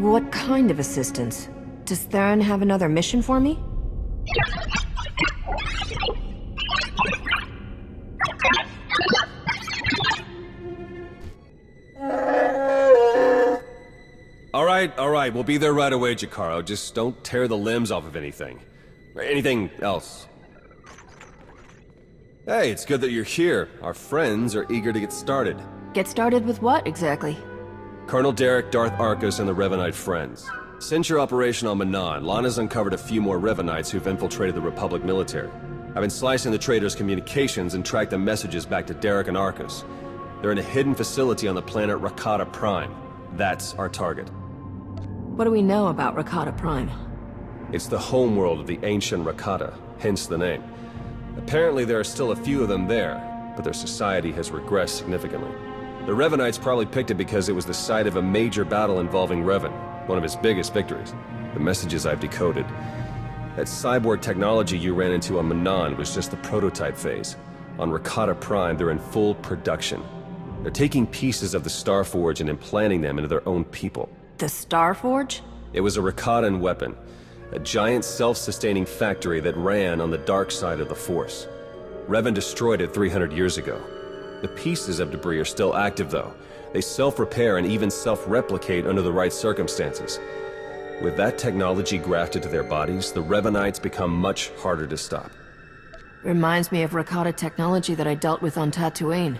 What kind of assistance? Does Theron have another mission for me? All right, we'll be there right away, Jakaro. Just don't tear the limbs off of anything. Or anything else. Hey, it's good that you're here. Our friends are eager to get started. Get started with what, exactly? Colonel Derek, Darth Arcus, and the Revanite Friends. Since your operation on Manan, Lana's uncovered a few more Revanites who've infiltrated the Republic military. I've been slicing the traitors' communications and tracked the messages back to Derek and Arcus. They're in a hidden facility on the planet Rakata Prime. That's our target. What do we know about Rakata Prime? It's the homeworld of the ancient Rakata, hence the name. Apparently there are still a few of them there, but their society has regressed significantly. The Revanites probably picked it because it was the site of a major battle involving Revan, one of his biggest victories. The messages I've decoded. That cyborg technology you ran into on Manan was just the prototype phase. On Rakata Prime, they're in full production. They're taking pieces of the Starforge and implanting them into their own people. The Starforge? It was a Rakatan weapon. A giant self-sustaining factory that ran on the dark side of the Force. Revan destroyed it 300 years ago. The pieces of debris are still active, though. They self-repair and even self-replicate under the right circumstances. With that technology grafted to their bodies, the Revanites become much harder to stop. Reminds me of Rakata technology that I dealt with on Tatooine.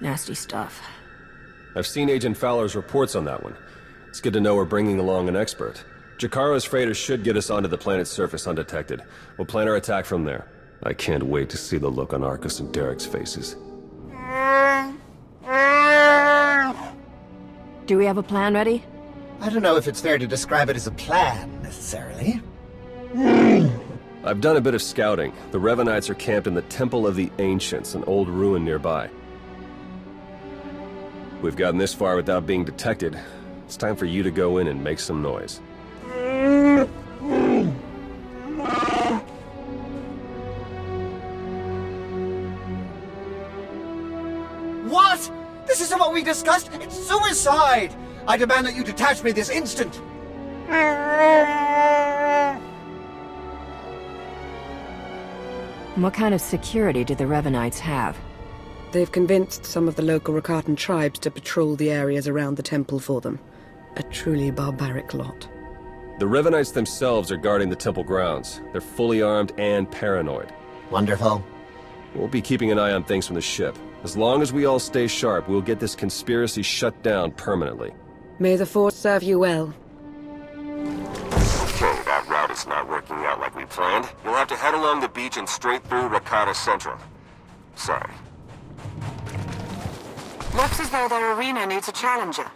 Nasty stuff. I've seen Agent Fowler's reports on that one. It's good to know we're bringing along an expert. Jakaro's freighters should get us onto the planet's surface undetected. We'll plan our attack from there. I can't wait to see the look on Arcus and Derek's faces. Do we have a plan ready? I don't know if it's fair to describe it as a plan, necessarily. I've done a bit of scouting. The Revanites are camped in the Temple of the Ancients, an old ruin nearby. We've gotten this far without being detected. It's time for you to go in and make some noise. What? This isn't what we discussed! It's suicide! I demand that you detach me this instant! What kind of security do the Revanites have? They've convinced some of the local Rakatan tribes to patrol the areas around the temple for them. A truly barbaric lot. The Revanites themselves are guarding the temple grounds. They're fully armed and paranoid. Wonderful. We'll be keeping an eye on things from the ship. As long as we all stay sharp, we'll get this conspiracy shut down permanently. May the Force serve you well. Okay, that route is not working out like we planned. You'll have to head along the beach and straight through Rakata Central. Sorry. Looks as though their arena needs a challenger.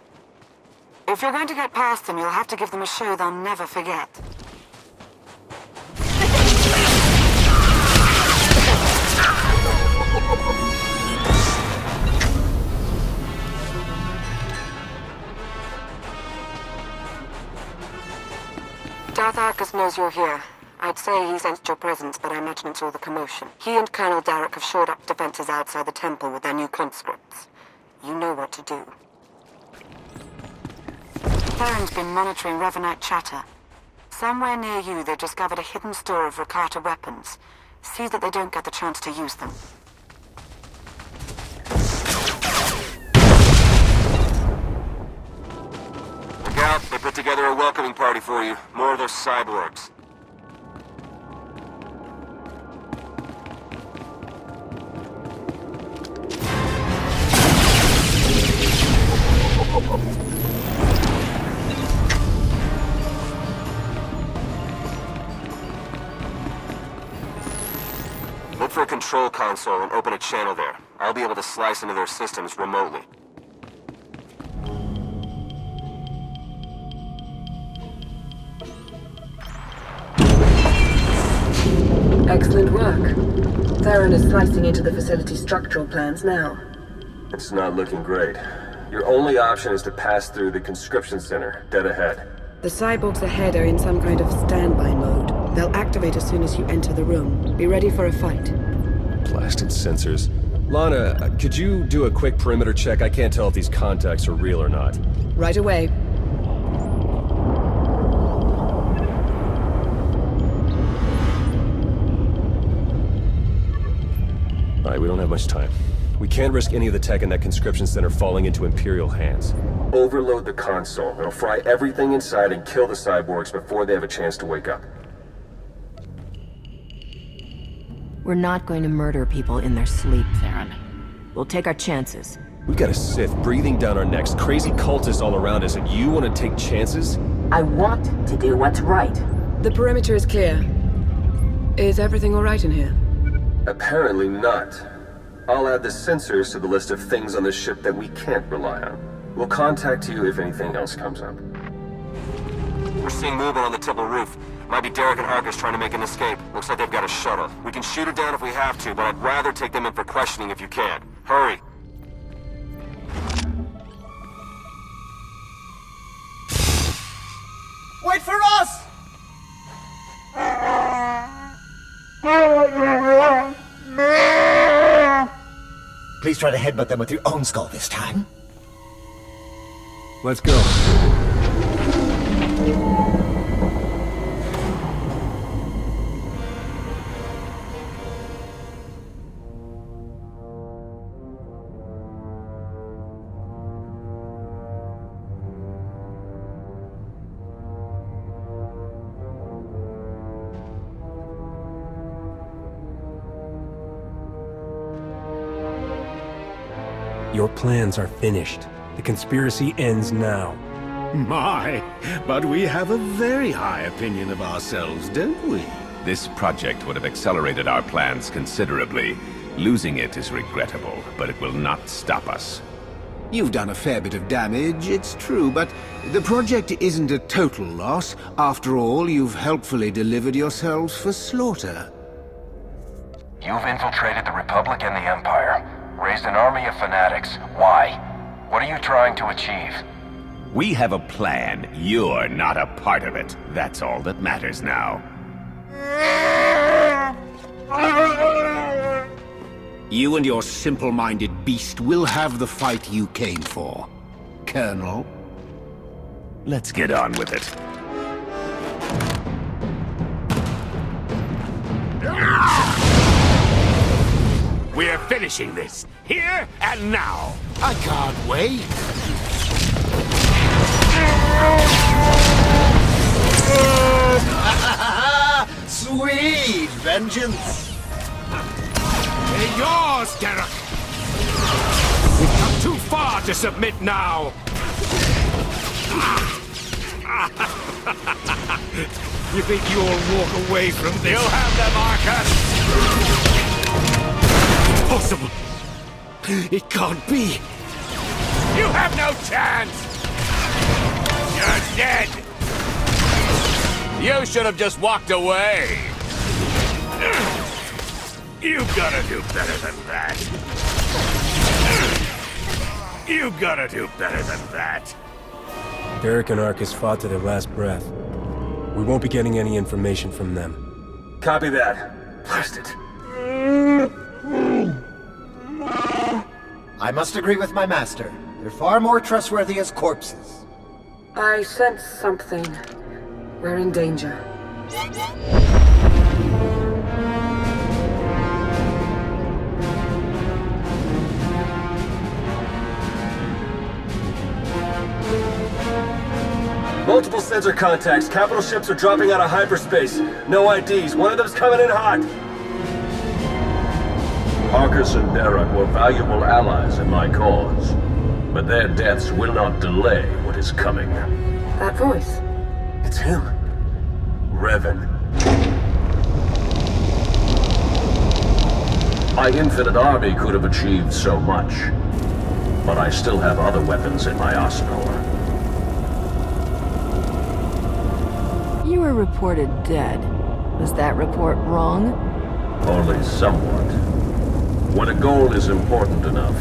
If you're going to get past them, you'll have to give them a show they'll never forget. Darth Arcus knows you're here. I'd say he sensed your presence, but I imagine it's all the commotion. He and Colonel Derek have shored up defenses outside the temple with their new conscripts. You know what to do. Theron's been monitoring Revanite chatter. Somewhere near you, they've discovered a hidden store of Rakata weapons. See that they don't get the chance to use them. Look out, they put together a welcoming party for you. More of those cyborgs. Look for a control console and open a channel there. I'll be able to slice into their systems remotely. Excellent work. Theron is slicing into the facility's structural plans now. It's not looking great. Your only option is to pass through the conscription center, dead ahead. The cyborgs ahead are in some kind of standby mode. They'll activate as soon as you enter the room. Be ready for a fight. Blasted sensors. Lana, could you do a quick perimeter check? I can't tell if these contacts are real or not. Right away. Alright, we don't have much time. We can't risk any of the tech in that conscription center falling into Imperial hands. Overload the console. It'll fry everything inside and kill the cyborgs before they have a chance to wake up. We're not going to murder people in their sleep, Theron. We'll take our chances. We've got a Sith breathing down our necks, crazy cultists all around us, and you want to take chances? I want to do what's right. The perimeter is clear. Is everything all right in here? Apparently not. I'll add the sensors to the list of things on the ship that we can't rely on. We'll contact you if anything else comes up. We're seeing movement on the temple roof. Might be Derek and Arcus trying to make an escape. Looks like they've got a shuttle. We can shoot it down if we have to, but I'd rather take them in for questioning if you can. Hurry. Wait for us! Please try to headbutt them with your own skull this time. Let's go. Your plans are finished. The conspiracy ends now. My, but we have a very high opinion of ourselves, don't we? This project would have accelerated our plans considerably. Losing it is regrettable, but it will not stop us. You've done a fair bit of damage, it's true, but the project isn't a total loss. After all, you've helpfully delivered yourselves for slaughter. You've infiltrated the Republic and the Empire. Raised an army of fanatics. Why? What are you trying to achieve? We have a plan. You're not a part of it. That's all that matters now. You and your simple-minded beast will have the fight you came for, Colonel. Let's get on with it. We're finishing this, here and now. I can't wait. Sweet vengeance! They're yours, Derek! We've come too far to submit now! You think you'll walk away from this? You'll have them, Arcus! Impossible! It can't be! You have no chance! You're dead! You should have just walked away! You've gotta do better than that! You've gotta do better than that! Derek and Arcus fought to their last breath. We won't be getting any information from them. Copy that. Blast it. I must agree with my master. They're far more trustworthy as corpses. I sense something. We're in danger. Multiple sensor contacts. Capital ships are dropping out of hyperspace. No IDs. One of them's coming in hot. Arcus and Derek were valuable allies in my cause, but their deaths will not delay what is coming. That voice. It's him. Revan. My infinite army could have achieved so much, but I still have other weapons in my arsenal. You were reported dead. Was that report wrong? Only somewhat. When a goal is important enough,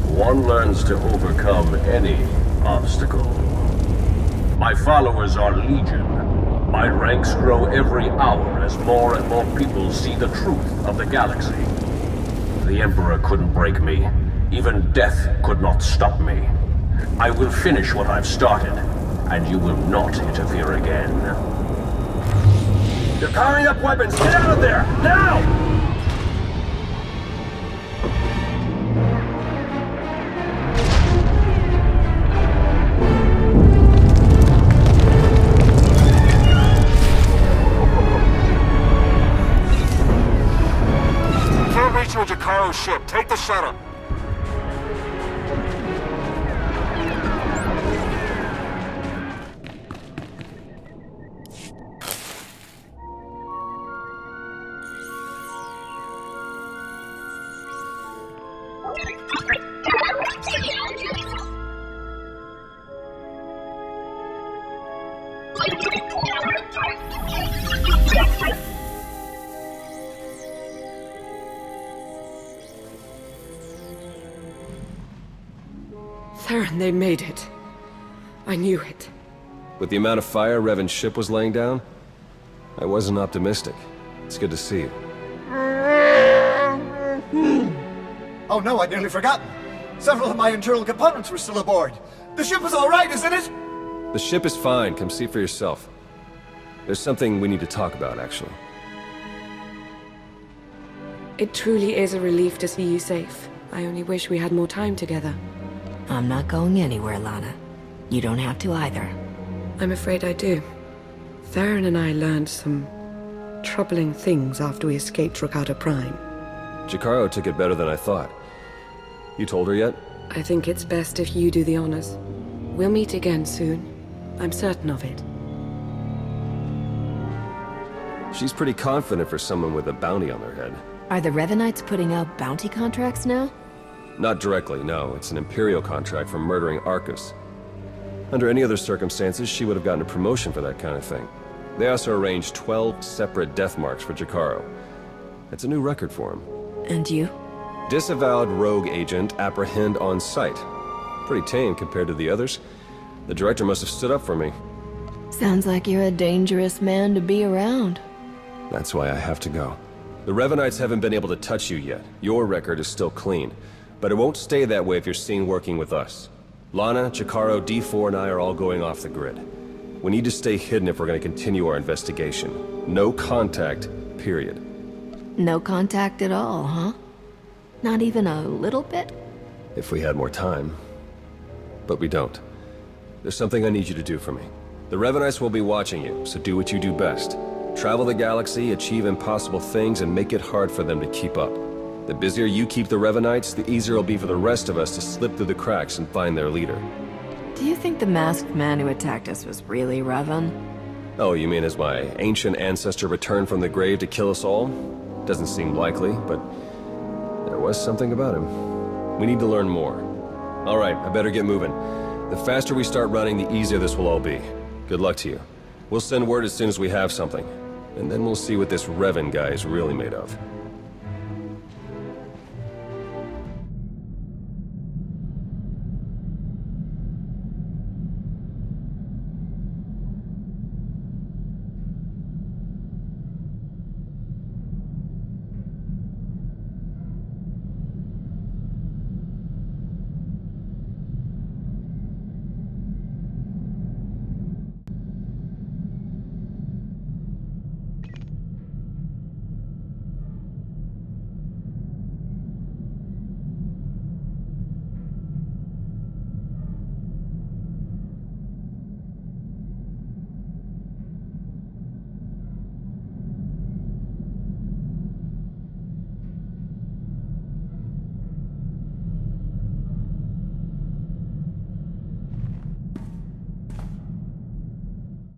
one learns to overcome any obstacle. My followers are legion. My ranks grow every hour as more and more people see the truth of the galaxy. the Emperor couldn't break me. Even death could not stop me. I will finish what I've started, and you will not interfere again. You're powering up weapons! Get out of there! Now! Can't reach you with Jakaro's ship. Take the shuttle. Theron, they made it. I knew it. With the amount of fire Revan's ship was laying down, I wasn't optimistic. It's good to see you. Oh no, I'd nearly forgotten. Several of my internal components were still aboard. The ship is all right, isn't it? The ship is fine. Come see for yourself. There's something we need to talk about, actually. It truly is a relief to see you safe. I only wish we had more time together. I'm not going anywhere, Lana. You don't have to either. I'm afraid I do. Theron and I learned some troubling things after we escaped Rakata Prime. Jakaro took it better than I thought. You told her yet? I think it's best if you do the honors. We'll meet again soon. I'm certain of it. She's pretty confident for someone with a bounty on their head. Are the Revanites putting out bounty contracts now? Not directly, no. It's an Imperial contract for murdering Arcus. Under any other circumstances, she would have gotten a promotion for that kind of thing. They also arranged 12 separate death marks for Jakaro. It's a new record for him. And you? Disavowed rogue agent apprehend on sight. Pretty tame compared to the others. The director must have stood up for me. Sounds like you're a dangerous man to be around. That's why I have to go. The Revanites haven't been able to touch you yet. Your record is still clean. But it won't stay that way if you're seen working with us. Lana, Jakaro, D4, and I are all going off the grid. We need to stay hidden if we're going to continue our investigation. No contact, period. No contact at all, huh? Not even a little bit? If we had more time. But we don't. There's something I need you to do for me. The Revanites will be watching you, so do what you do best. Travel the galaxy, achieve impossible things, and make it hard for them to keep up. The busier you keep the Revanites, the easier it'll be for the rest of us to slip through the cracks and find their leader. Do you think the masked man who attacked us was really Revan? Oh, you mean as my ancient ancestor returned from the grave to kill us all? Doesn't seem likely, but there was something about him. We need to learn more. All right, I better get moving. The faster we start running, the easier this will all be. Good luck to you. We'll send word as soon as we have something. And then we'll see what this Revan guy is really made of.